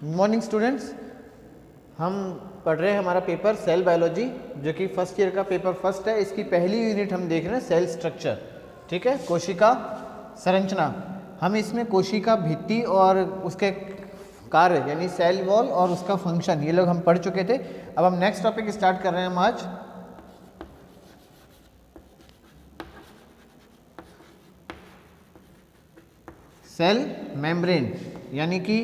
Good morning students. हम पढ़ रहे हैं हमारा पेपर सेल बायोलॉजी, जो कि फर्स्ट ईयर का पेपर फर्स्ट है। इसकी पहली यूनिट हम देख रहे हैं सेल स्ट्रक्चर। ठीक है, कोशिका संरचना। हम इसमें कोशिका भित्ति और उसके कार्य यानी सेल वॉल और उसका फंक्शन ये लोग हम पढ़ चुके थे। अब हम नेक्स्ट टॉपिक स्टार्ट कर रहे हैं हम आज। सेल मेम्ब्रेन यानी कि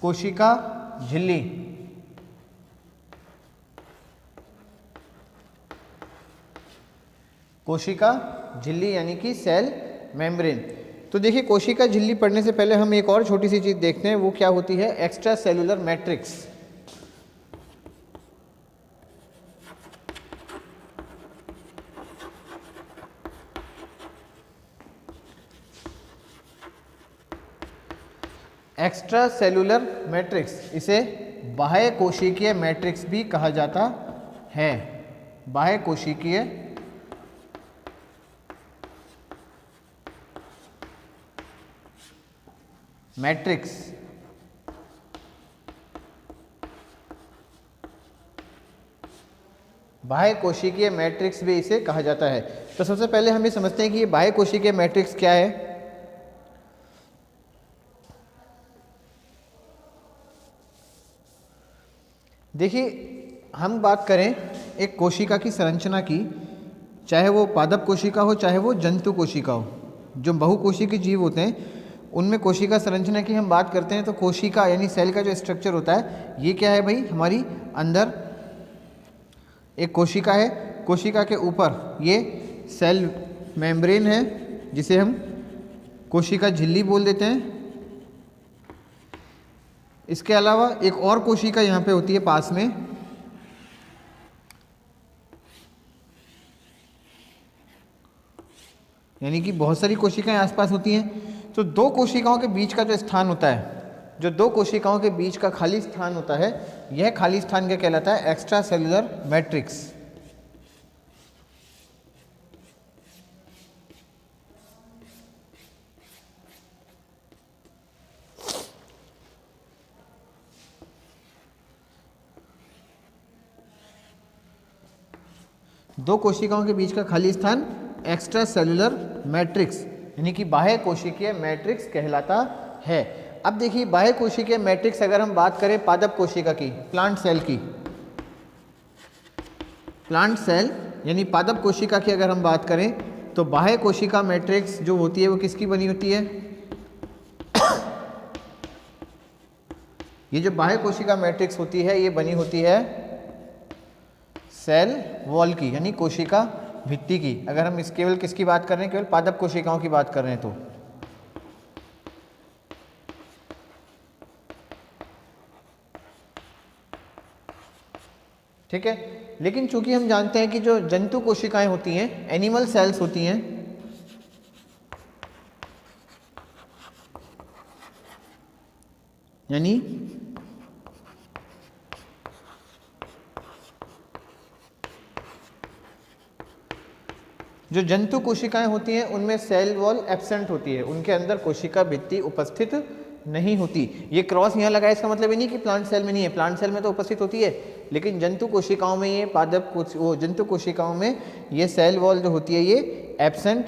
कोशिका झिल्ली। कोशिका झिल्ली यानी कि सेल मेम्ब्रेन। तो देखिए, कोशिका झिल्ली पढ़ने से पहले हम एक और छोटी सी चीज देखते हैं, वो क्या होती है extracellular matrix. Extra cellular matrix, इसे बाह्य कोशिकीय मैट्रिक्स भी कहा जाता है। बाह्य कोशिकीय मैट्रिक्स। बाह्य कोशिकीय मैट्रिक्स भी इसे कहा जाता है। तो सबसे पहले हम ये समझते हैं कि ये बाह्य कोशिकीय मैट्रिक्स क्या है। देखिए, हम बात करें एक कोशिका की संरचना की, चाहे वो पादप कोशिका हो चाहे वो जंतु कोशिका हो, जो बहुकोशिकीय जीव होते हैं उनमें कोशिका संरचना की हम बात करते हैं। तो कोशिका यानी सेल का जो स्ट्रक्चर होता है, ये क्या है भाई, हमारी अंदर एक कोशिका है। कोशिका के ऊपर ये सेल मेम्ब्रेन है, जिसे हम कोशिका झिल्ली बोल देते हैं। इसके अलावा एक और कोशिका यहाँ पे होती है पास में, यानी कि बहुत सारी कोशिकाएं आसपास होती हैं। तो दो कोशिकाओं के बीच का जो स्थान होता है, जो दो कोशिकाओं के बीच का खाली स्थान होता है, यह खाली स्थान क्या कहलाता है, एक्स्ट्रा सेलुलर मैट्रिक्स। दो कोशिकाओं के बीच का खाली स्थान एक्स्ट्रा सेलुलर मैट्रिक्स यानी कि बाह्य कोशिकीय मैट्रिक्स कहलाता है। अब देखिए, बाह्य कोशिकीय मैट्रिक्स अगर हम बात करें पादप कोशिका की, प्लांट सेल की, प्लांट सेल यानी पादप कोशिका की अगर हम बात करें, तो बाह्य कोशिका मैट्रिक्स जो होती है वो किसकी बनी होती है, ये जो बाह्य कोशिका मैट्रिक्स होती है ये बनी होती है सेल वॉल की यानी कोशिका भित्ति की। अगर हम इस केवल किसकी बात कर रहे हैं, केवल पादप कोशिकाओं की बात कर रहे हैं तो। ठीक है, लेकिन चूंकि हम जानते हैं कि जो जंतु कोशिकाएं होती हैं, एनिमल सेल्स होती हैं, यानी जो जंतु कोशिकाएं होती हैं उनमें सेल वॉल एब्सेंट होती है, उनके अंदर कोशिका भित्ति उपस्थित नहीं होती। ये क्रॉस यहाँ लगाया, इसका मतलब ये नहीं कि प्लांट सेल में नहीं है, प्लांट सेल में तो उपस्थित होती है, लेकिन जंतु कोशिकाओं में ये जंतु कोशिकाओं में ये सेल वॉल जो होती है ये एब्सेंट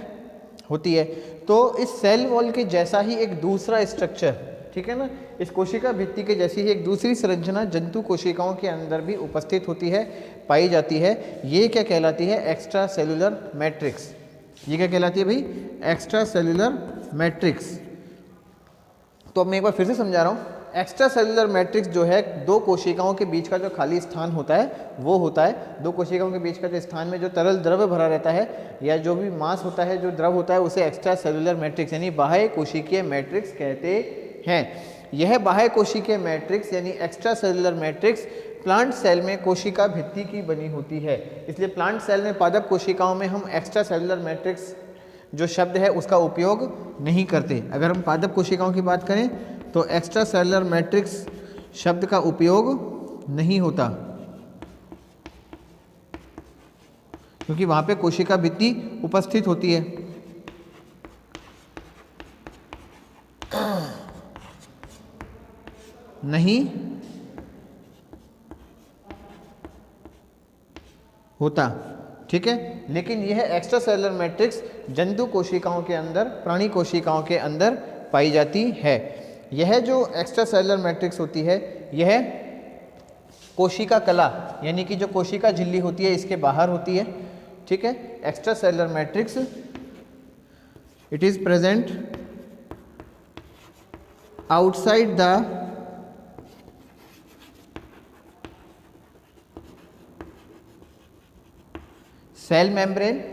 होती है। तो इस सेल वॉल के जैसा ही एक दूसरा स्ट्रक्चर, ठीक है ना, इस कोशिका भित्ति के जैसी ही एक दूसरी संरचना जंतु कोशिकाओं के अंदर भी उपस्थित होती है, पाई जाती है। ये क्या कहलाती है, एक्स्ट्रा सेलुलर मैट्रिक्स। ये क्या कहलाती है भाई, एक्स्ट्रा सेलुलर मैट्रिक्स। तो अब मैं एक बार फिर से समझा रहा हूँ। एक्स्ट्रा सेलुलर मैट्रिक्स जो है, दो कोशिकाओं के बीच का जो खाली स्थान होता है वो होता है, दो कोशिकाओं के बीच का जो स्थान में जो तरल द्रव्य भरा रहता है या जो भी मास होता है, जो द्रव होता है, उसे एक्स्ट्रा सेलुलर मैट्रिक्स यानी बाह्य कोशिकीय मैट्रिक्स कहते हैं। यह बाह्य कोशिकीय मैट्रिक्स यानी extracellular matrix plant cell में कोशिका भित्ति की बनी होती है। इसलिए प्लांट सेल में, पादप कोशिकाओं में हम एक्स्ट्रा सेलुलर मैट्रिक्स जो शब्द है उसका उपयोग नहीं करते। अगर हम पादप कोशिकाओं की बात करें तो एक्स्ट्रा सेलुलर मैट्रिक्स शब्द का उपयोग नहीं होता, क्योंकि वहाँ पे कोशिका भित्ति उपस्थित होती है। नहीं होता, ठीक है। लेकिन यह एक्स्ट्रा सेलुलर मैट्रिक्स जंतु कोशिकाओं के अंदर, प्राणी कोशिकाओं के अंदर पाई जाती है। यह जो एक्स्ट्रा सेलुलर मैट्रिक्स होती है, यह कोशिका कला यानी कि जो कोशिका झिल्ली होती है इसके बाहर होती है, ठीक है। Extracellular matrix it is present outside the cell membrane.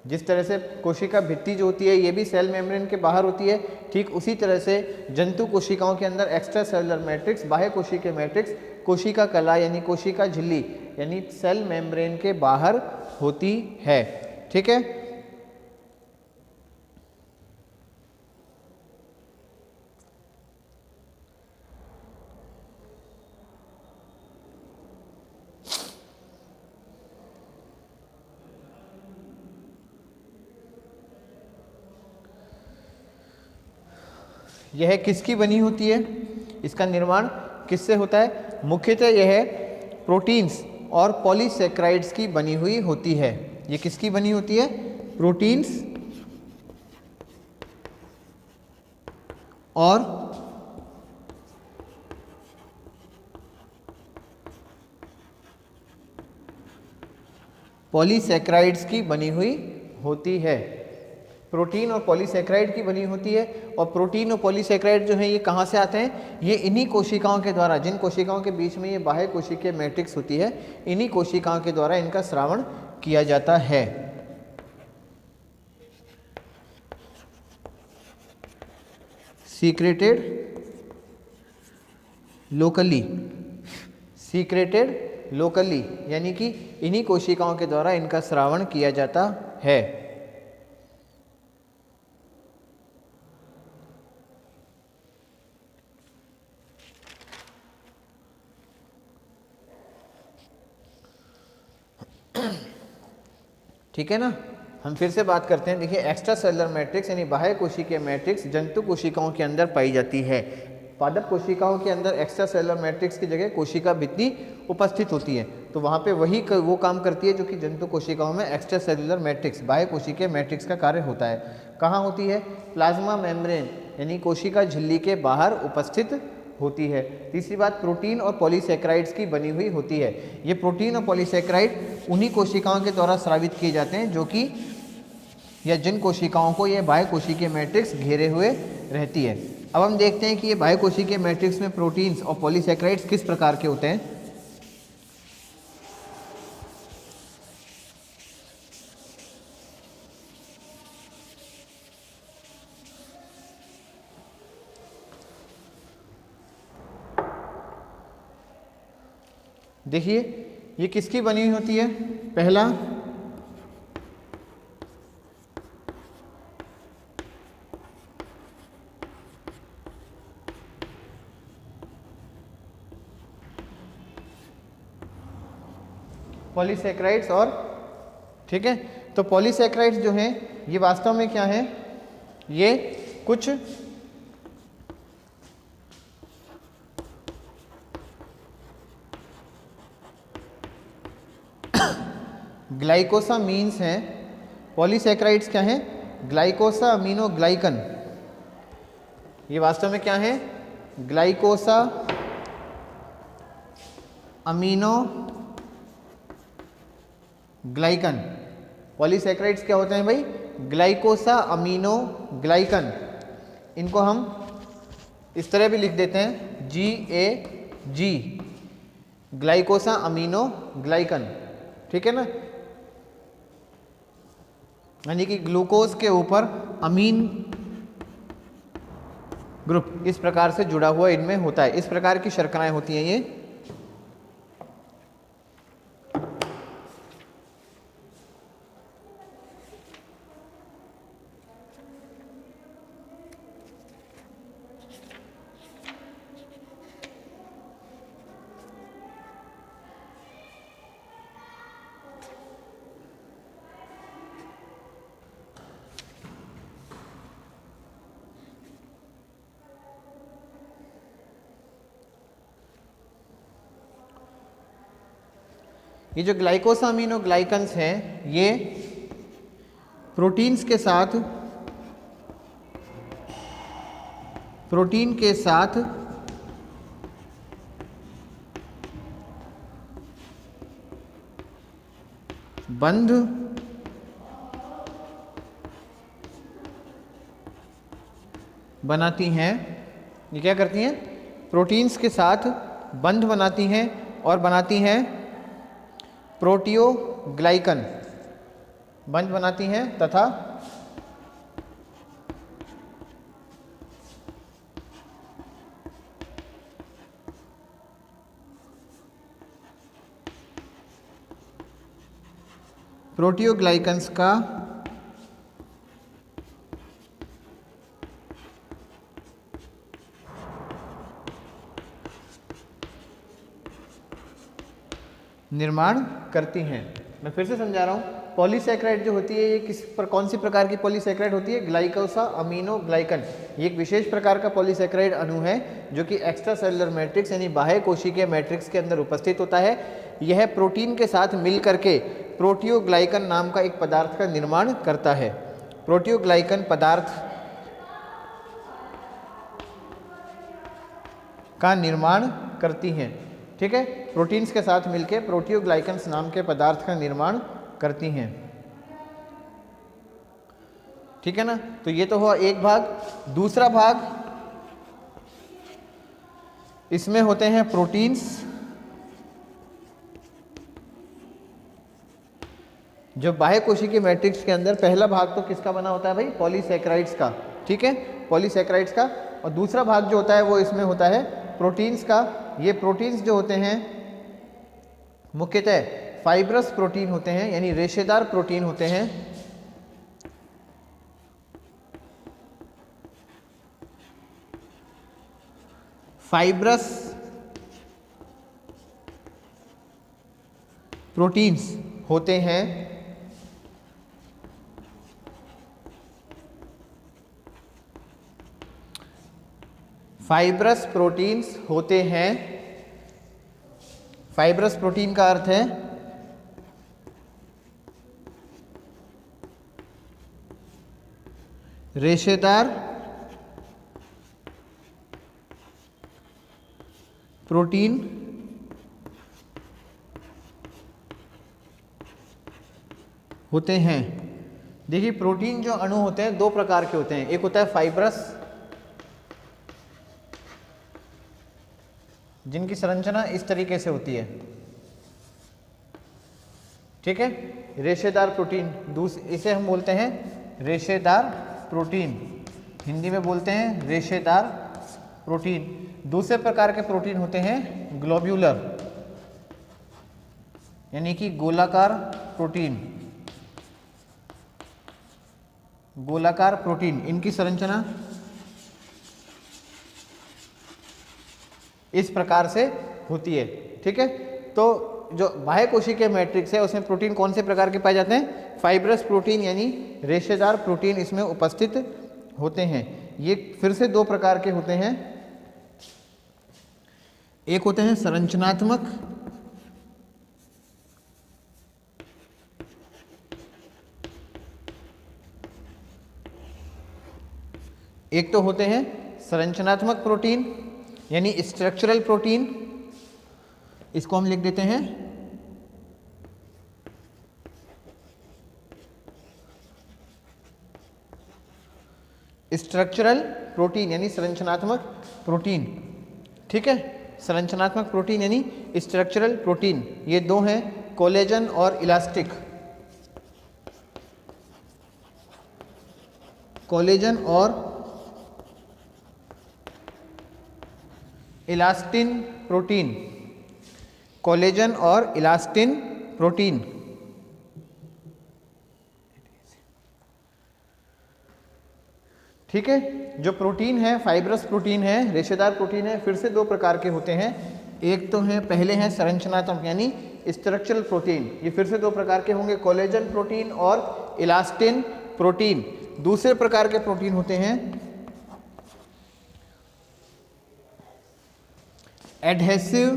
जिस तरह से कोशिका भित्ति जो होती है ये भी सेल मेम्ब्रेन के बाहर होती है, ठीक उसी तरह से जंतु कोशिकाओं के अंदर एक्स्ट्रा सेलुलर मैट्रिक्स, बाह्य कोशिकीय मैट्रिक्स कोशिका कला यानी कोशिका झिल्ली यानी सेल मेम्ब्रेन के बाहर होती है, ठीक है। यह किसकी बनी होती है, इसका निर्माण किससे होता है? मुख्यतः यह प्रोटीन्स और पॉलीसेक्राइड्स की बनी हुई होती है। ये किसकी बनी होती है? प्रोटीन्स और पॉलीसेक्राइड्स की बनी हुई होती है। प्रोटीन और पॉलीसेक्राइड की बनी होती है। और प्रोटीन और पॉलीसेक्राइड जो है ये कहाँ से आते हैं? ये इन्हीं कोशिकाओं के द्वारा, जिन कोशिकाओं के बीच में ये बाह्य कोशिकीय मैट्रिक्स होती है, इन्हीं कोशिकाओं के द्वारा इनका स्रावण किया जाता है। सीक्रेटेड लोकली, सीक्रेटेड लोकली यानी कि इन्हीं कोशिकाओं के द्वारा इनका स्रावण किया जाता है। ठीक है ना। हम फिर से बात करते हैं। देखिए, एक्स्ट्रा सेलुलर मैट्रिक्स यानी बाह्य कोशिकीय मैट्रिक्स जंतु कोशिकाओं के अंदर पाई जाती है। पादप कोशिकाओं के अंदर एक्स्ट्रा सेलुलर मैट्रिक्स की जगह कोशिका भित्ति उपस्थित होती है, तो वहाँ पे वही वो काम करती है जो कि जंतु कोशिकाओं में एक्स्ट्रा सेलुलर मैट्रिक्स, बाह्य कोशिकीय मैट्रिक्स का कार्य होता है। कहाँ होती है? प्लाज्मा मेम्ब्रेन यानी कोशिका झिल्ली के बाहर उपस्थित होती है। तीसरी बात, प्रोटीन और पॉलीसेक्राइड्स की बनी हुई होती है। ये प्रोटीन और पॉलीसेक्राइड उन्हीं कोशिकाओं के द्वारा स्रावित किए जाते हैं जो कि, या जिन कोशिकाओं को ये बाह्य कोशिकीय मैट्रिक्स घेरे हुए रहती है। अब हम देखते हैं कि ये बाह्य कोशिकीय मैट्रिक्स में प्रोटीन्स और पॉलीसेक्राइड्स किस प्रकार के होते हैं। देखिए, ये किसकी बनी हुई होती है? पहला पॉलीसेक्राइड्स और, ठीक है। तो पॉलीसेक्राइड्स जो हैं ये वास्तव में क्या है? ये कुछ ग्लाइकोसामीन्स हैं। पॉलीसेक्राइड्स क्या हैं? ग्लाइकोसा अमीनो ग्लाइकन। ये वास्तव में क्या है? ग्लाइकोसा अमीनो ग्लाइकन। पॉलीसेक्राइड्स क्या होते हैं भाई? ग्लाइकोसा अमीनो ग्लाइकन। इनको हम इस तरह भी लिख देते हैं GAG, ग्लाइकोसा अमीनो ग्लाइकन, ठीक है ना। यानी कि ग्लूकोज के ऊपर अमीन ग्रुप इस प्रकार से जुड़ा हुआ इनमें होता है। इस प्रकार की शर्कराएं होती हैं ये। ये जो ग्लाइकोसामिनोग्लाइकन्स हैं ये प्रोटीन के साथ बंध बनाती हैं। ये क्या करती हैं? प्रोटीन्स के साथ बंध बनाती हैं और बनाती हैं प्रोटियोग्लाइकन, बंध बनाती हैं तथा प्रोटियोग्लाइकन्स का निर्माण करती हैं। मैं फिर से समझा रहा हूँ, पॉलीसैकेराइड जो होती है ये कौन सी प्रकार की पॉलीसैकेराइड होती है? ग्लाइकोसामिनोग्लाइकन। ये एक विशेष प्रकार का पॉलीसैकेराइड अणु है जो कि एक्स्ट्रा सेलुलर मैट्रिक्स यानी बाह्य कोशिकीय मैट्रिक्स के अंदर उपस्थित होता है। यह प्रोटीन के साथ मिल करके प्रोटियोग्लाइकन नाम का एक पदार्थ का निर्माण करता है। प्रोटियोग्लाइकन पदार्थ का निर्माण करती हैं। ठीक है, प्रोटीन्स के साथ मिलकर प्रोटियोग्लाइकन्स नाम के पदार्थ का निर्माण करती हैं। ठीक है ना, तो ये तो हुआ एक भाग। दूसरा भाग, इसमें होते हैं प्रोटीन्स जो बाह्य कोशिकीय मैट्रिक्स के अंदर। पहला भाग तो किसका बना होता है भाई? पॉलीसैकेराइड्स का। ठीक है, पॉलीसैकेराइड्स का। और दूसरा भाग जो होता है वो इसमें होता है प्रोटीन्स का। ये प्रोटीन्स जो होते हैं मुख्यतः फाइब्रस प्रोटीन होते हैं, यानी रेशेदार प्रोटीन होते हैं। फाइब्रस प्रोटीन्स होते हैं। फाइब्रस प्रोटीन्स होते हैं। फाइब्रस प्रोटीन का अर्थ है रेशेदार प्रोटीन होते हैं। देखिए, प्रोटीन जो अणु होते हैं दो प्रकार के होते हैं। एक होता है फाइब्रस, जिनकी संरचना इस तरीके से होती है। ठीक है, रेशेदार प्रोटीन। इसे हम बोलते हैं रेशेदार प्रोटीन, हिंदी में बोलते हैं रेशेदार प्रोटीन। दूसरे प्रकार के प्रोटीन होते हैं ग्लोब्यूलर, यानी कि गोलाकार प्रोटीन। गोलाकार प्रोटीन, इनकी संरचना इस प्रकार से होती है। ठीक है, तो जो बाह्य कोशिकीय मैट्रिक्स है उसमें प्रोटीन कौन से प्रकार के पाए जाते हैं? फाइब्रस प्रोटीन यानी रेशेदार प्रोटीन इसमें उपस्थित होते हैं। ये फिर से दो प्रकार के होते हैं। एक होते हैं संरचनात्मक, एक तो होते हैं संरचनात्मक प्रोटीन यानी स्ट्रक्चरल प्रोटीन। इसको हम लिख देते हैं स्ट्रक्चरल प्रोटीन यानी संरचनात्मक प्रोटीन। ठीक है, संरचनात्मक प्रोटीन यानी स्ट्रक्चरल प्रोटीन। ये दो हैं, कोलेजन और इलास्टिक। कोलेजन और इलास्टिन प्रोटीन। कोलेजन और इलास्टिन प्रोटीन। ठीक है, जो प्रोटीन है फाइब्रस प्रोटीन है, रेशेदार प्रोटीन है, फिर से दो प्रकार के होते हैं। एक तो है, पहले हैं संरचनात्मक यानी स्ट्रक्चरल प्रोटीन। ये फिर से दो प्रकार के होंगे, कोलेजन प्रोटीन और इलास्टिन प्रोटीन। दूसरे प्रकार के प्रोटीन होते हैं एडहेसिव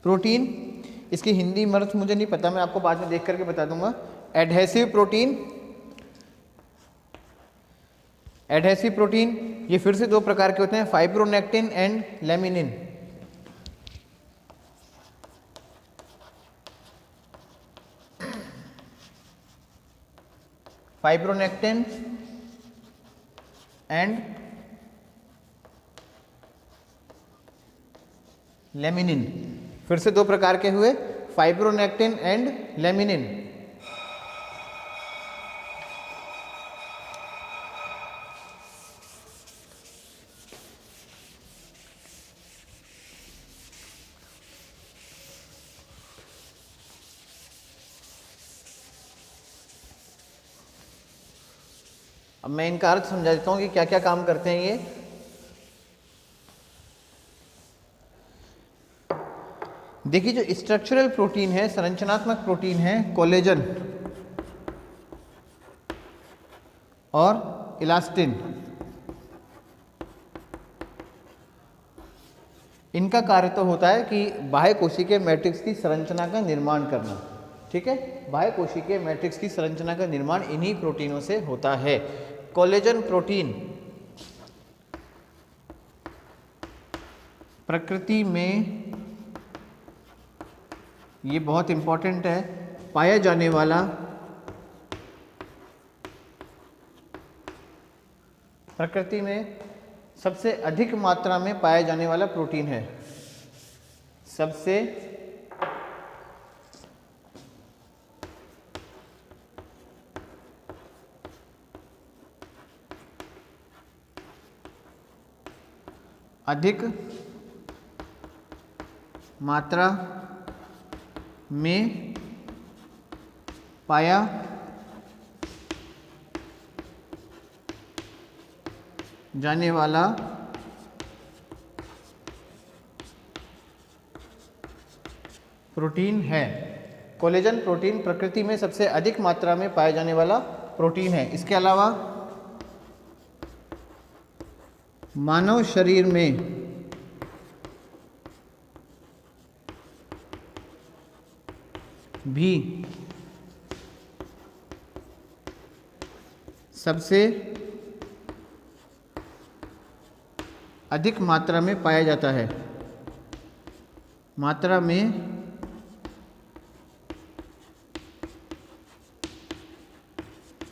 प्रोटीन, इसकी हिंदी अर्थ मुझे नहीं पता, मैं आपको बाद में देख करके बता दूंगा। एडहेसिव प्रोटीन, एडहेसिव प्रोटीन ये फिर से दो प्रकार के होते हैं, fibronectin and laminin. Fibronectin and laminin, फिर से दो प्रकार के हुए, फाइब्रोनेक्टिन एंड लैमिनिन। अब मैं इनका अर्थ समझा देता हूं कि क्या क्या काम करते हैं ये। देखिए जो स्ट्रक्चरल प्रोटीन है, संरचनात्मक प्रोटीन है, कोलेजन और इलास्टिन, इनका कार्य तो होता है कि बाह्य कोशिकीय मैट्रिक्स की संरचना का निर्माण करना। ठीक है, बाह्य कोशिकीय मैट्रिक्स की संरचना का निर्माण इन्हीं प्रोटीनों से होता है। कोलेजन प्रोटीन प्रकृति में, ये बहुत इंपॉर्टेंट है, पाया जाने वाला प्रकृति में सबसे अधिक मात्रा में पाया जाने वाला प्रोटीन है। सबसे अधिक मात्रा में पाया जाने वाला प्रोटीन है। कोलेजन प्रोटीन प्रकृति में सबसे अधिक मात्रा में पाया जाने वाला प्रोटीन है। इसके अलावा मानव शरीर में भी सबसे अधिक मात्रा में पाया जाता है। मात्रा में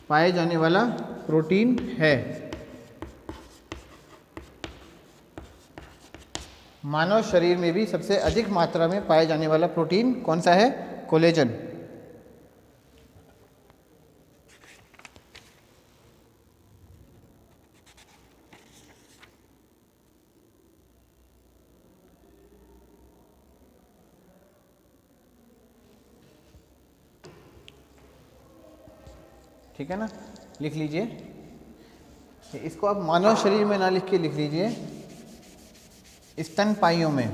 पाए जाने वाला प्रोटीन है। मानव शरीर में भी सबसे अधिक मात्रा में पाए जाने वाला प्रोटीन कौन सा है? कोलेजन। ठीक है ना, लिख लीजिए। इसको आप मानव शरीर में ना लिख के लिख लीजिए स्तनपाइयों में।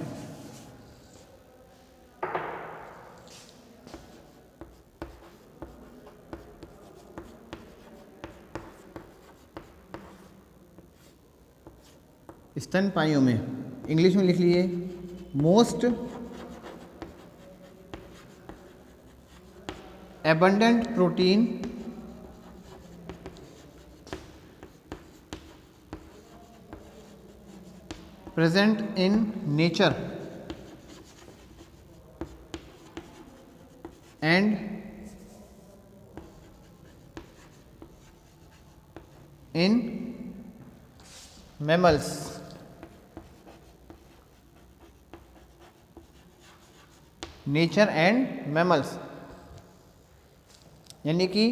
स्तनपाइयों में इंग्लिश में लिख लीजिए most abundant protein present in nature and in mammals। Nature and mammals, यानी कि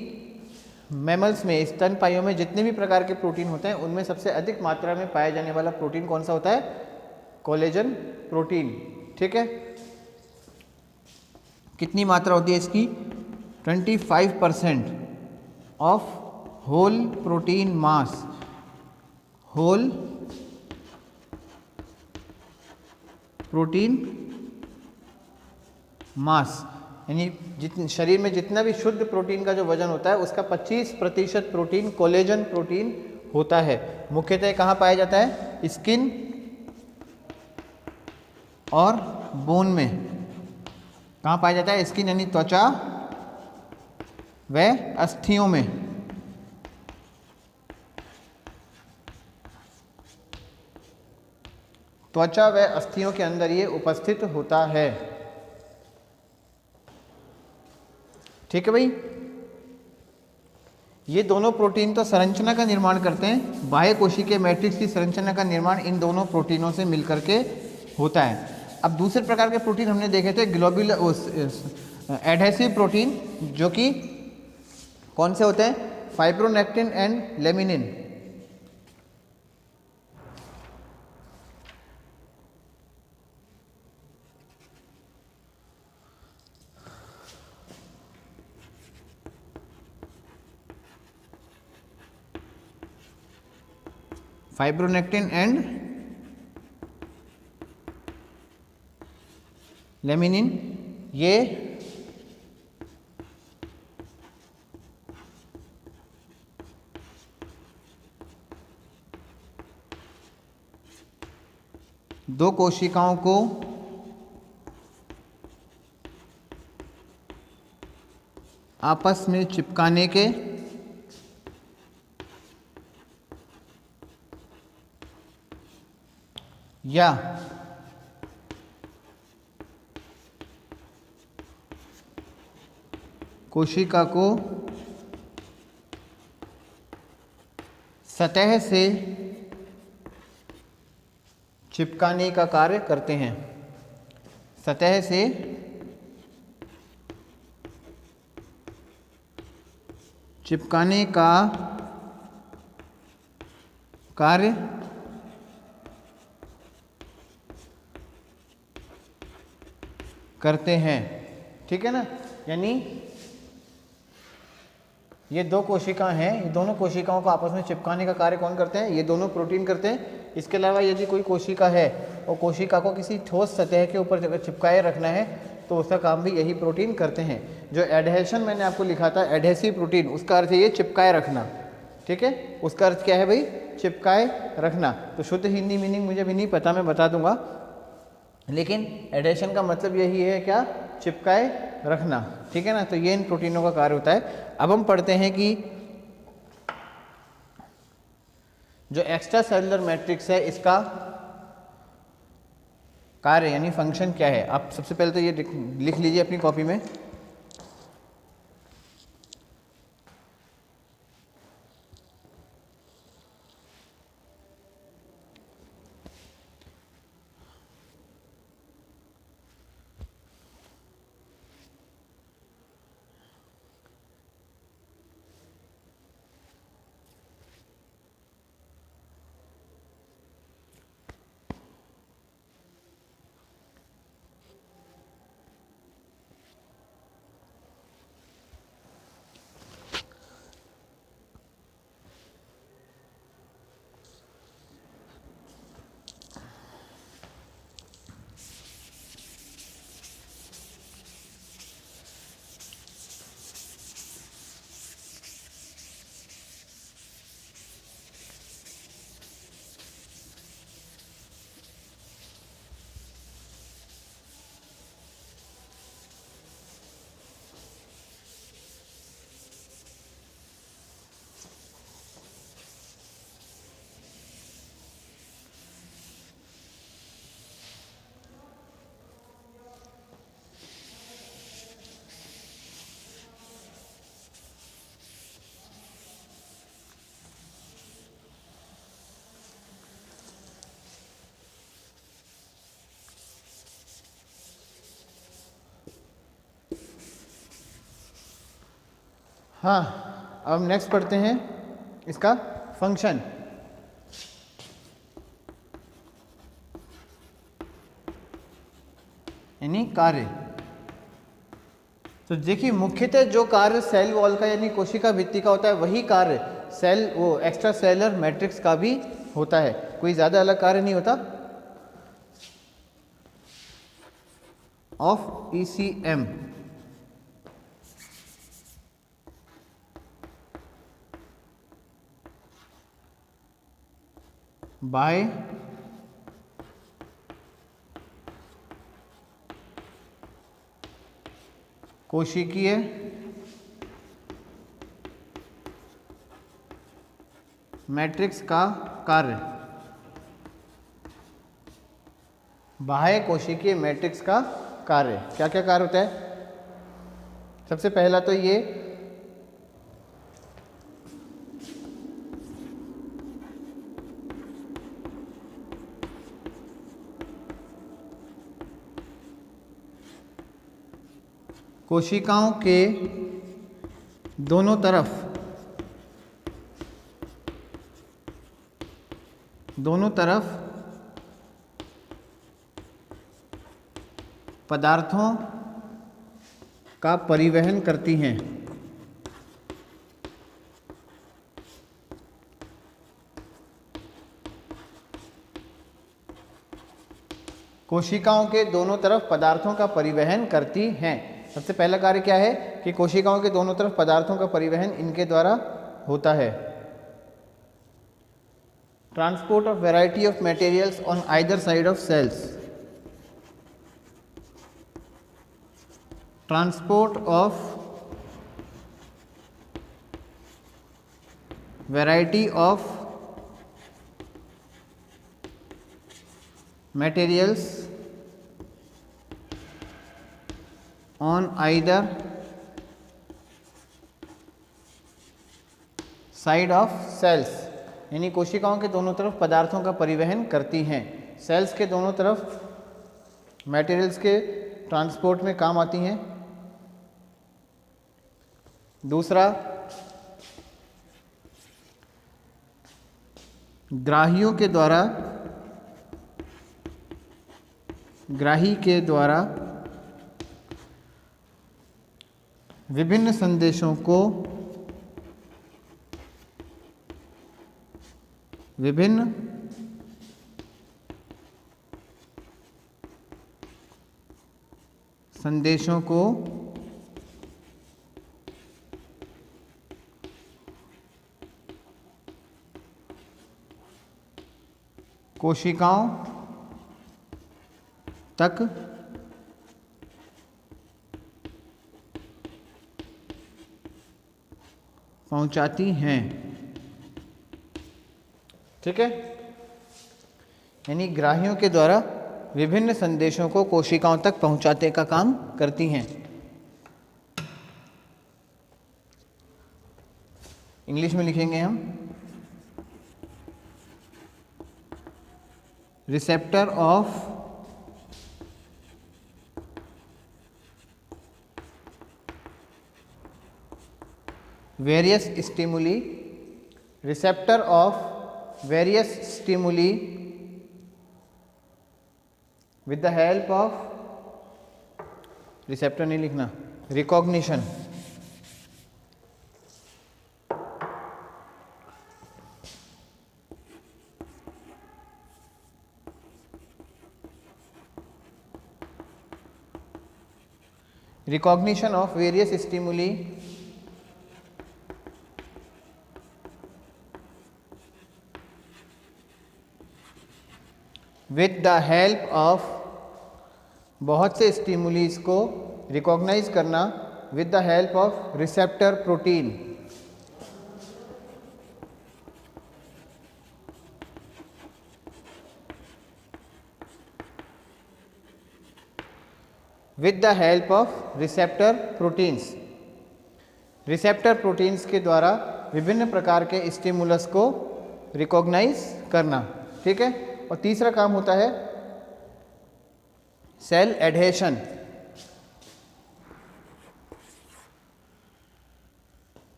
मैमल्स में, स्तनपाइयों में जितने भी प्रकार के प्रोटीन होते हैं उनमें सबसे अधिक मात्रा में पाया जाने वाला प्रोटीन कौन सा होता है? Collagen protein. ठीक है, कितनी मात्रा होती है इसकी? 25% of whole protein mass. Whole protein mass, यानी जितने शरीर में जितना भी शुद्ध प्रोटीन का जो वजन होता है उसका 25% प्रोटीन कोलेजन प्रोटीन होता है। मुख्यतः कहाँ पाया जाता है? स्किन और बोन में। कहाँ पाया जाता है? स्किन यानी त्वचा व अस्थियों में। त्वचा व अस्थियों के अंदर ये उपस्थित होता है। ठीक है भाई। ये दोनों प्रोटीन तो संरचना का निर्माण करते हैं। बाह्य कोशिकीय मैट्रिक्स की संरचना का निर्माण इन दोनों प्रोटीनों से मिलकर के होता है। अब दूसरे प्रकार के प्रोटीन हमने देखे थे, ग्लोब्यूलर एडहेसिव प्रोटीन, जो कि कौन से होते हैं? Fibronectin and laminin. Fibronectin and laminin, ये दो कोशिकाओं को आपस में चिपकाने के या कोशिका को सतह से चिपकाने का कार्य करते हैं। सतह से चिपकाने का कार्य करते हैं। ठीक है ना? यानी ये दो कोशिकाएं हैं, ये दोनों कोशिकाओं को आपस में चिपकाने का कार्य कौन करते हैं? ये दोनों प्रोटीन करते हैं। इसके अलावा यदि कोई कोशिका है और कोशिका को किसी ठोस सतह के ऊपर अगर चिपकाए रखना है तो उसका काम भी यही प्रोटीन करते हैं। जो एडहेशन मैंने आपको लिखा था, एडहेसिव प्रोटीन, उसका अर्थ है ये चिपकाए रखना। ठीक है, उसका अर्थ क्या है भाई? चिपकाए रखना। तो शुद्ध हिंदी मीनिंग मुझे भी नहीं पता, मैं बता दूंगा, लेकिन एडहेशन का मतलब यही है क्या? चिपकाए रखना। ठीक है ना? तो ये इन प्रोटीनों का कार्य होता है। अब हम पढ़ते हैं कि जो एक्स्ट्रा सेलुलर मैट्रिक्स है इसका कार्य यानी फंक्शन क्या है। आप सबसे पहले तो ये लिख लीजिए अपनी कॉपी में। हाँ, अब नेक्स्ट पढ़ते हैं इसका फंक्शन। यानी कार्य। तो देखिए, मुख्यतः जो कार्य सेल वॉल का यानी कोशिका भित्ति का होता है वही कार्य वो एक्स्ट्रा सेलुलर मैट्रिक्स का भी होता है। कोई ज़्यादा अलग कार्य नहीं होता ऑफ ECM। बाय कोशिकीय मैट्रिक्स का कार्य, बाह्य कोशिकीय मैट्रिक्स का कार्य। क्या क्या कार्य होता है? सबसे पहला तो ये कोशिकाओं के दोनों तरफ पदार्थों का परिवहन करती हैं। कोशिकाओं के दोनों तरफ पदार्थों का परिवहन करती हैं। सबसे पहला कार्य क्या है कि कोशिकाओं के दोनों तरफ पदार्थों का परिवहन इनके द्वारा होता है। Transport of variety of materials on either side of cells. Transport of variety of materials on either side of cells, यानी कोशिकाओं के दोनों तरफ पदार्थों का परिवहन करती हैं। सेल्स के दोनों तरफ मटेरियल्स के ट्रांसपोर्ट में काम आती हैं। दूसरा, ग्राही के द्वारा विभिन्न संदेशों को कोशिकाओं तक पहुंचाती हैं। ठीक है, यानी ग्राहियों के द्वारा विभिन्न संदेशों को कोशिकाओं तक पहुंचाने का काम करती हैं। इंग्लिश में लिखेंगे हम, receptor of various stimuli, receptor of various stimuli with the help of, receptor नहीं लिखना, recognition, recognition of various stimuli with the help of, बहुत से स्टिमुलीज को रिकॉग्नाइज करना with the help of receptor protein, with the help of receptor proteins, receptor proteins के द्वारा विभिन्न प्रकार के स्टिमुलस को रिकॉग्नाइज करना। ठीक है, और तीसरा काम होता है सेल एडहेशन।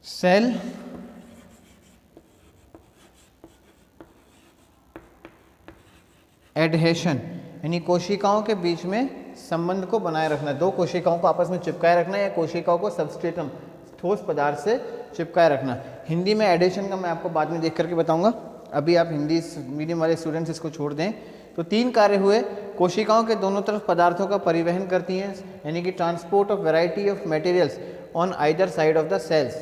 सेल एडहेशन यानी कोशिकाओं के बीच में संबंध को बनाए रखना, दो कोशिकाओं को आपस में चिपकाए रखना या कोशिकाओं को सबस्ट्रेटम ठोस पदार्थ से चिपकाए रखना। हिंदी में एडेशन का मैं आपको बाद में देख करके बताऊंगा, अभी आप हिंदी मीडियम वाले स्टूडेंट्स इसको छोड़ दें। तो तीन कार्य हुए, कोशिकाओं के दोनों तरफ पदार्थों का परिवहन करती हैं यानी कि transport of variety of materials on either side of the cells.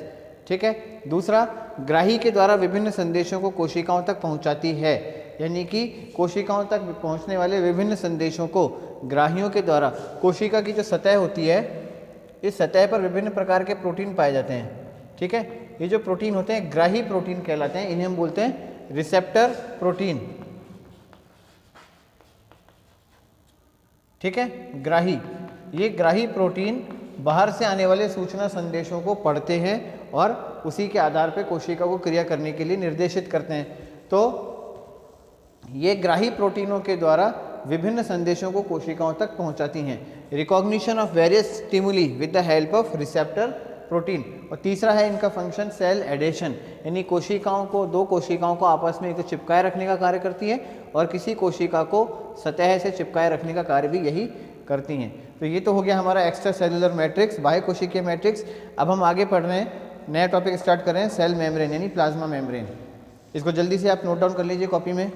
ठीक है, दूसरा ग्राही के द्वारा विभिन्न संदेशों को कोशिकाओं तक पहुंचाती है यानी कि कोशिकाओं तक पहुंचने वाले विभिन्न संदेशों को ग्राहियों के द्वारा, कोशिका की जो सतह होती है इस सतह पर विभिन्न प्रकार के प्रोटीन पाए जाते हैं। ठीक है, ये जो प्रोटीन होते हैं ग्राही प्रोटीन कहलाते हैं, इन्हें हम बोलते हैं रिसेप्टर प्रोटीन। ठीक है, ग्राही, ये ग्राही प्रोटीन बाहर से आने वाले सूचना संदेशों को पढ़ते हैं और उसी के आधार पर कोशिका को क्रिया करने के लिए निर्देशित करते हैं। तो ये ग्राही प्रोटीनों के द्वारा विभिन्न संदेशों को कोशिकाओं तक पहुंचाती हैं। Recognition of various stimuli with the help of receptor protein. और तीसरा है इनका फंक्शन सेल एडेशन, यानी कोशिकाओं को, दो कोशिकाओं को आपस में एक तो चिपकाए रखने का कार्य करती है और किसी कोशिका को सतह से चिपकाए रखने का कार्य भी यही करती हैं। तो ये तो हो गया हमारा एक्स्ट्रा सेलुलर मैट्रिक्स, बाह्य कोशिकीय मैट्रिक्स। अब हम आगे पढ़ रहे हैं, नया टॉपिक स्टार्ट कर रहे हैं, सेल मेम्ब्रेन यानी प्लाज्मा मेम्ब्रेन। इसको जल्दी से आप नोट डाउन कर लीजिए कॉपी में।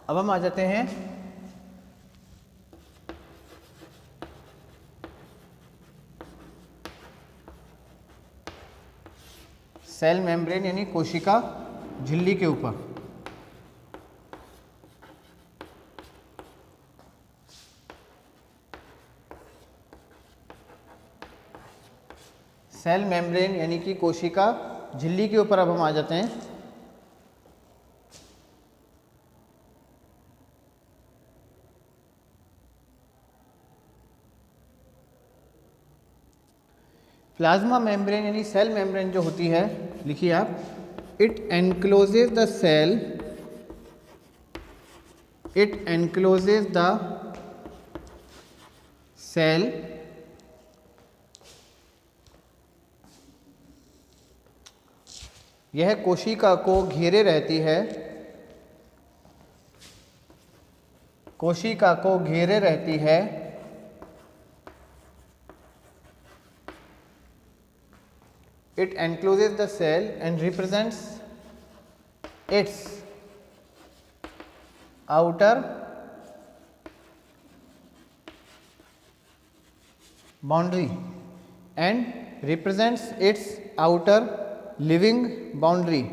अब हम आ जाते हैं सेल मेम्ब्रेन यानी कोशिका झिल्ली के ऊपर। सेल मेम्ब्रेन यानी कि कोशिका झिल्ली के ऊपर अब हम आ जाते हैं। प्लाज्मा मेम्ब्रेन यानी सेल मेम्ब्रेन जो होती है, लिखिए आप, it encloses the cell, it encloses the cell यह कोशिका को घेरे रहती है, कोशिका को घेरे रहती है it encloses the cell and represents its outer boundary and represents its outer living boundary.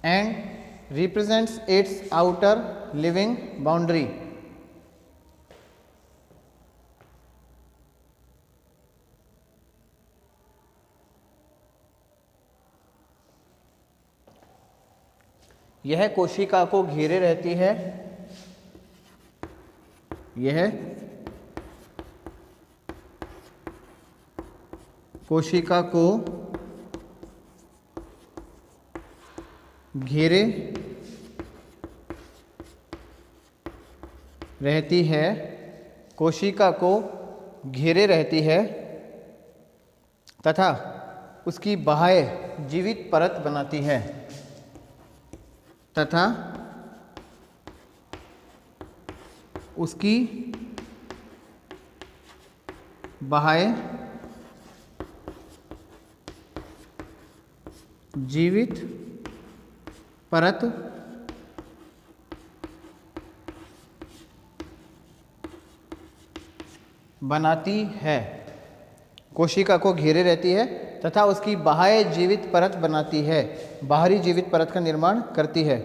And represents its outer living boundary. यह कोशिका को घेरे रहती है, यह कोशिका को घेरे रहती है, कोशिका को घेरे रहती है तथा उसकी बाह्य जीवित परत बनाती है, तथा उसकी बाह्य जीवित परत बनाती है। कोशिका को घेरे रहती है तथा उसकी बाह्य जीवित परत बनाती है, बाहरी जीवित परत का निर्माण करती है।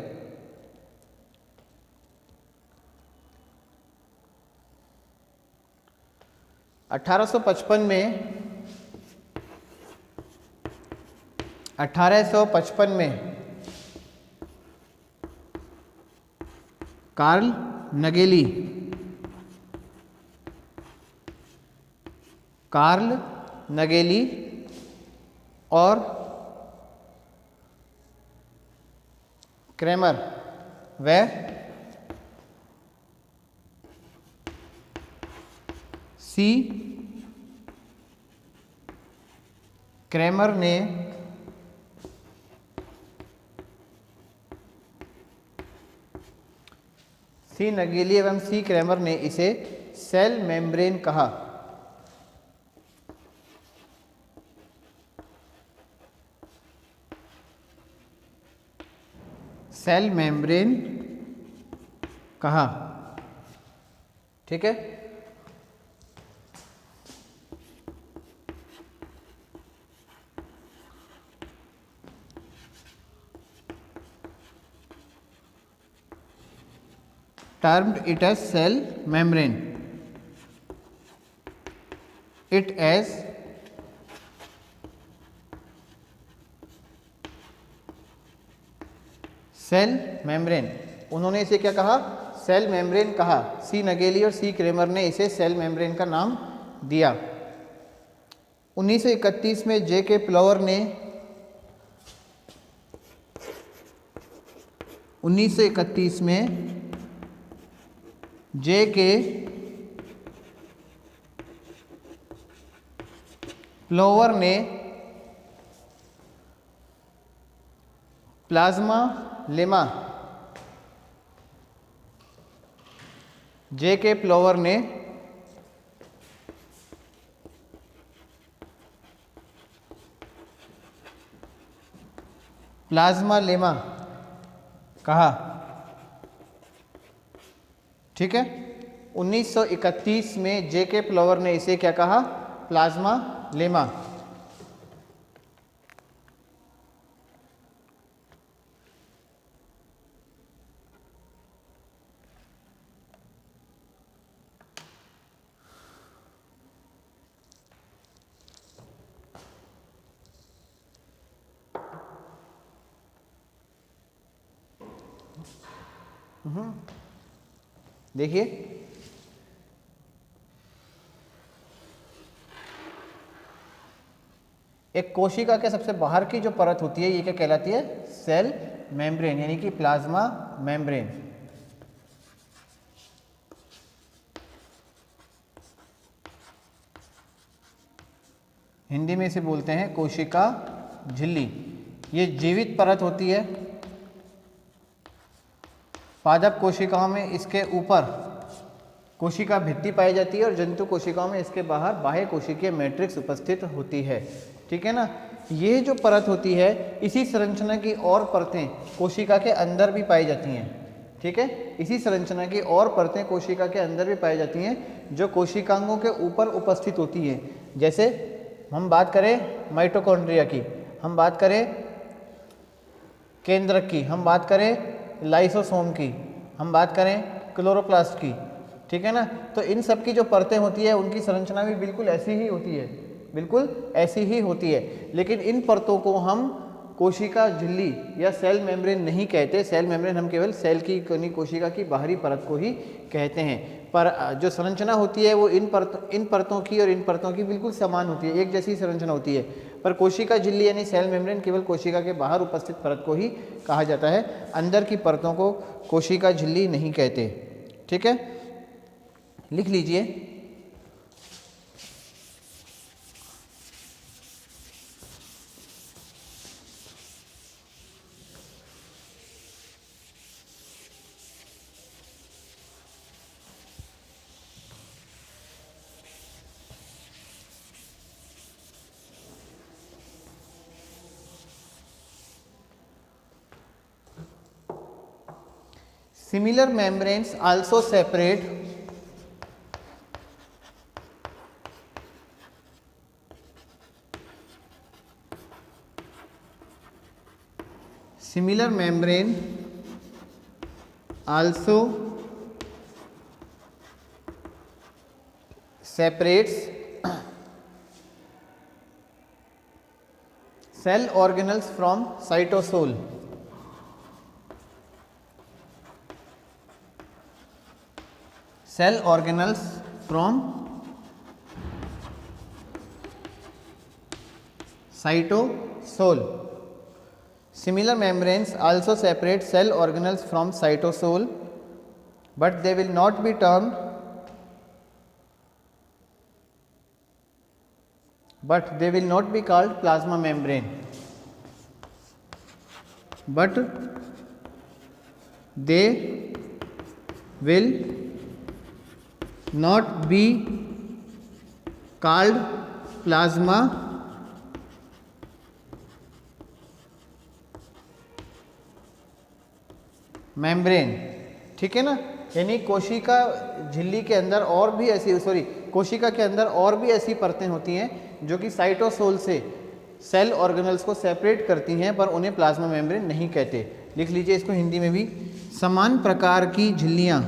में 1855 में कार्ल नगेली, कार्ल नगेली और क्रेमर व सी क्रेमर ने सी नगेली एवं सी क्रेमर ने इसे सेल मेम्ब्रेन कहा। सेल मेम्ब्रेन कहा। ठीक है, termed it as cell membrane. It as cell membrane, उन्होंने इसे क्या कहा? सेल मेम्ब्रेन कहा। सी नगेली और सी क्रेमर ने इसे सेल मेम्ब्रेन का नाम दिया। 1931 में जे के प्लवर ने 1931 में जे के प्लोवर ने प्लाज्मा लेमा, जे के प्लोवर ने प्लाज्मा लेमा कहा। ठीक है, 1931 में जे के प्लवर ने इसे क्या कहा? Plasma lemma. देखिए, एक कोशिका के सबसे बाहर की जो परत होती है ये क्या कहलाती है? सेल मेम्ब्रेन, यानी कि प्लाज्मा मेम्ब्रेन। हिंदी में इसे बोलते हैं कोशिका झिल्ली। ये जीवित परत होती है। पादप कोशिकाओं में इसके ऊपर कोशिका भित्ति पाई जाती है और जंतु कोशिकाओं में इसके बाहर बाह्य कोशिकीय मैट्रिक्स उपस्थित होती है। ठीक है ना, ये जो परत होती है इसी संरचना की और परतें कोशिका के अंदर भी पाई जाती हैं। ठीक है, इसी संरचना की और परतें कोशिका के अंदर भी पाई जाती हैं जो कोशिकांगों के ऊपर उपस्थित होती हैं। जैसे हम बात करें माइटोकॉन्ड्रिया की, हम बात करें केंद्रक की, हम बात करें लाइसोसोम की, हम बात करें क्लोरोप्लास्ट की। ठीक है ना, तो इन सब की जो परतें होती है उनकी संरचना भी बिल्कुल ऐसी ही होती है, बिल्कुल ऐसी ही होती है। लेकिन इन परतों को हम कोशिका झिल्ली या सेल मेम्ब्रेन नहीं कहते। सेल मेम्ब्रेन हम केवल सेल की कोशिका की बाहरी परत को ही कहते हैं। पर जो संरचना होती है वो इन परतों की और इन परतों की बिल्कुल समान होती है, एक जैसी संरचना होती है। पर कोशिका झिल्ली यानी सेल मेम्ब्रेन केवल कोशिका के बाहर उपस्थित परत को ही कहा जाता है, अंदर की परतों को कोशिका झिल्ली नहीं कहते। ठीक है, लिख लीजिए। Similar membranes also separate similar membrane also separates cell organelles from cytosol। cell organelles from cytosol. Similar membranes also separate cell organelles from cytosol, but they will not be termed, but they will not be called plasma membrane, but they will not be called plasma membrane. ठीक है ना, यानी कोशिका झिल्ली के अंदर और भी ऐसी कोशिका के अंदर और भी ऐसी परतें होती हैं जो कि साइटोसोल से सेल ऑर्गेनल्स को सेपरेट करती हैं, पर उन्हें प्लाज्मा मेम्ब्रेन नहीं कहते। लिख लीजिए इसको हिंदी में भी, समान प्रकार की झिल्लियां,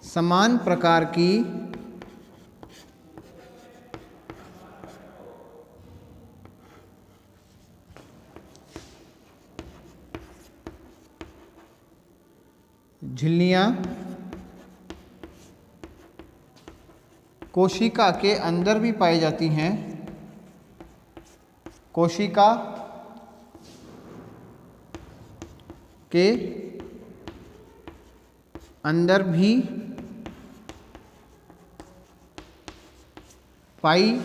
समान प्रकार की झिल्लियां कोशिका के अंदर भी पाई जाती हैं, कोशिका के अंदर भी पाई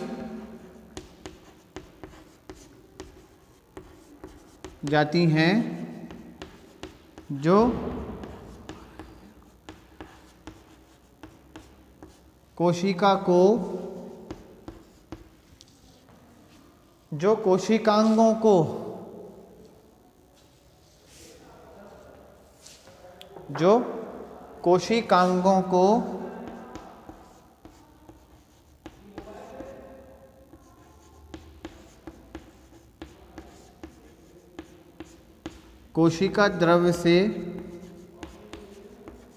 जाती हैं, जो कोशिका को, जो कोशिकांगों को, जो कोशिकांगों को कोशिका द्रव्य से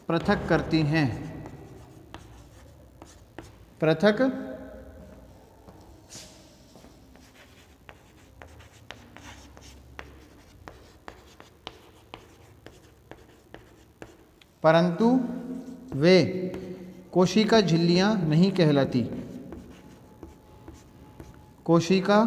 पृथक करती हैं, पृथक परंतु वे कोशिका झिल्लियां नहीं कहलाती, कोशिका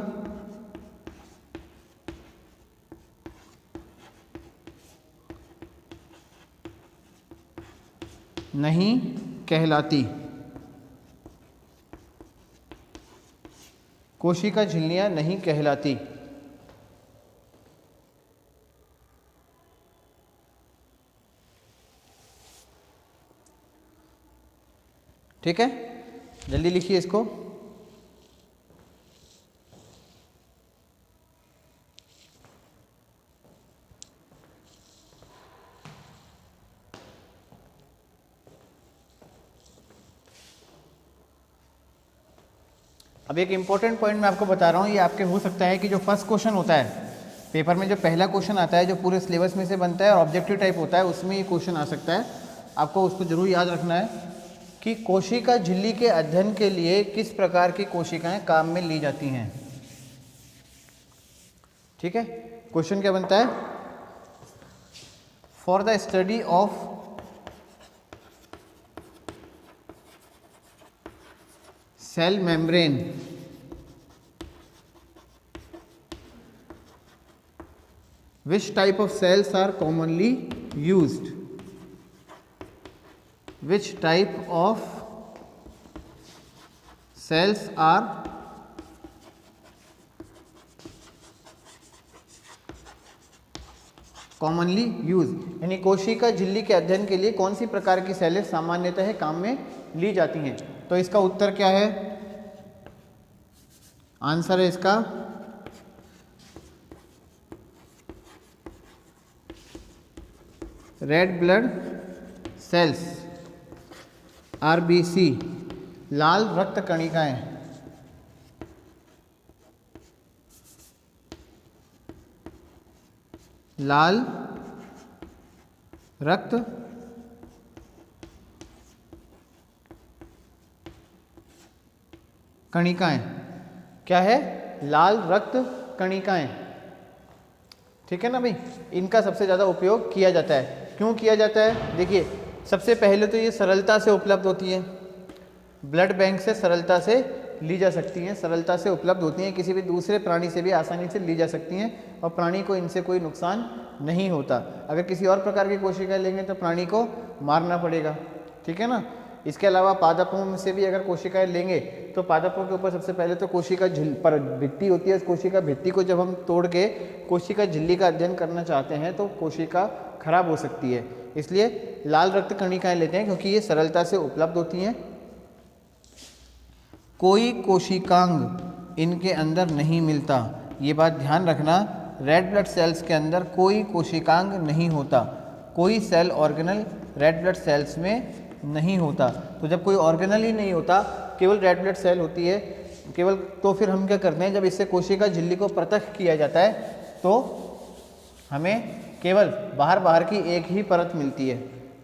नहीं कहलाती, कोशिका झिल्लियां नहीं कहलाती। ठीक है, जल्दी लिखिए इसको। अब एक इम्पोर्टेंट पॉइंट मैं आपको बता रहा हूँ, ये आपके हो सकता है कि जो फर्स्ट क्वेश्चन होता है पेपर में, जो पहला क्वेश्चन आता है जो पूरे सिलेबस में से बनता है और ऑब्जेक्टिव टाइप होता है, उसमें ये क्वेश्चन आ सकता है। आपको उसको जरूर याद रखना है कि कोशिका झिल्ली के अध्ययन के लिए किस प्रकार की कोशिकाएं काम में ली जाती हैं। ठीक है, क्वेश्चन क्या बनता है, for the study of cell membrane which type of cells are commonly used, which type of cells are commonly used, यानी कोशिका झिल्ली के अध्ययन के लिए कौन सी प्रकार की सेलें सामान्यतः काम में ली जाती हैं। तो इसका उत्तर क्या है, आंसर है इसका रेड ब्लड सेल्स, आरबीसी, लाल रक्त कणिकाएं। लाल रक्त कणिकाएं, क्या है, लाल रक्त कणिकाएं। ठीक है ना भाई, इनका सबसे ज़्यादा उपयोग किया जाता है। क्यों किया जाता है, देखिए सबसे पहले तो ये सरलता से उपलब्ध होती है, ब्लड बैंक से सरलता से ली जा सकती हैं, सरलता से उपलब्ध होती हैं, किसी भी दूसरे प्राणी से भी आसानी से ली जा सकती हैं और प्राणी को इनसे कोई नुकसान नहीं होता। अगर किसी और प्रकार की कोशिकाएं लेंगे तो प्राणी को मारना पड़ेगा, ठीक है ना। इसके अलावा पादपों से भी अगर कोशिकाएं लेंगे तो पादपों के ऊपर सबसे पहले तो कोशिका पर भित्ति होती है। इस कोशिका भित्ति को जब हम तोड़ के कोशिका झिल्ली का अध्ययन करना चाहते हैं तो कोशिका खराब हो सकती है, इसलिए लाल रक्त कणिकाएं लेते हैं क्योंकि ये सरलता से उपलब्ध होती हैं। कोई कोशिकांग इनके अंदर नहीं मिलता, ये बात ध्यान रखना, रेड ब्लड सेल्स के अंदर कोई कोशिकांग नहीं होता, कोई cell organelle red blood cells में नहीं होता। तो जब कोई ऑर्गेनल ही नहीं होता, केवल रेड ब्लड सेल होती है केवल, तो फिर हम क्या करते हैं, जब इससे कोशिका झिल्ली को पृथक किया जाता है तो हमें केवल बाहर की एक ही परत मिलती है,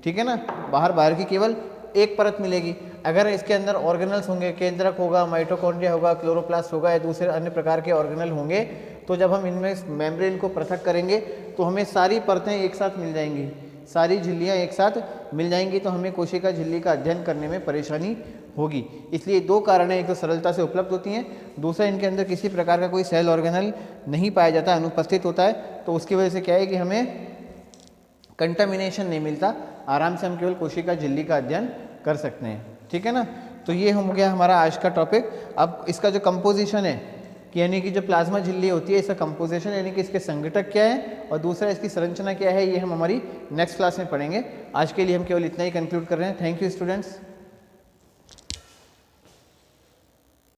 ठीक है ना, बाहर की केवल एक परत मिलेगी। अगर इसके अंदर ऑर्गेनल्स होंगे, केंद्रक होगा, माइटोकॉन्ड्रिया होगा, क्लोरोप्लास्ट होगा या दूसरे अन्य प्रकार के ऑर्गेनल होंगे, तो जब हम इनमें मेम्ब्रेन को पृथक करेंगे तो हमें सारी परतें एक साथ मिल जाएंगी, सारी झिल्लियाँ एक साथ मिल जाएंगी, तो हमें कोशिका झिल्ली का अध्ययन करने में परेशानी होगी। इसलिए दो कारण हैं, एक तो सरलता से उपलब्ध होती हैं, दूसरा इनके अंदर किसी प्रकार का कोई सेल ऑर्गेनल नहीं पाया जाता, अनुपस्थित होता है, तो उसकी वजह से क्या है कि हमें कंटामिनेशन नहीं मिलता, आराम से हम केवल कोशिका झिल्ली का अध्ययन कर सकते हैं, ठीक है ना। तो ये हो गया हमारा आज का टॉपिक। अब इसका जो कंपोजिशन है कि यानी कि जो प्लाज्मा झिल्ली होती है, इसका कंपोजिशन यानी कि इसके संघटक क्या है और दूसरा इसकी संरचना क्या है, ये हम हमारी नेक्स्ट क्लास में पढ़ेंगे। आज के लिए हम केवल इतना ही कंक्लूड कर रहे हैं। Thank you students.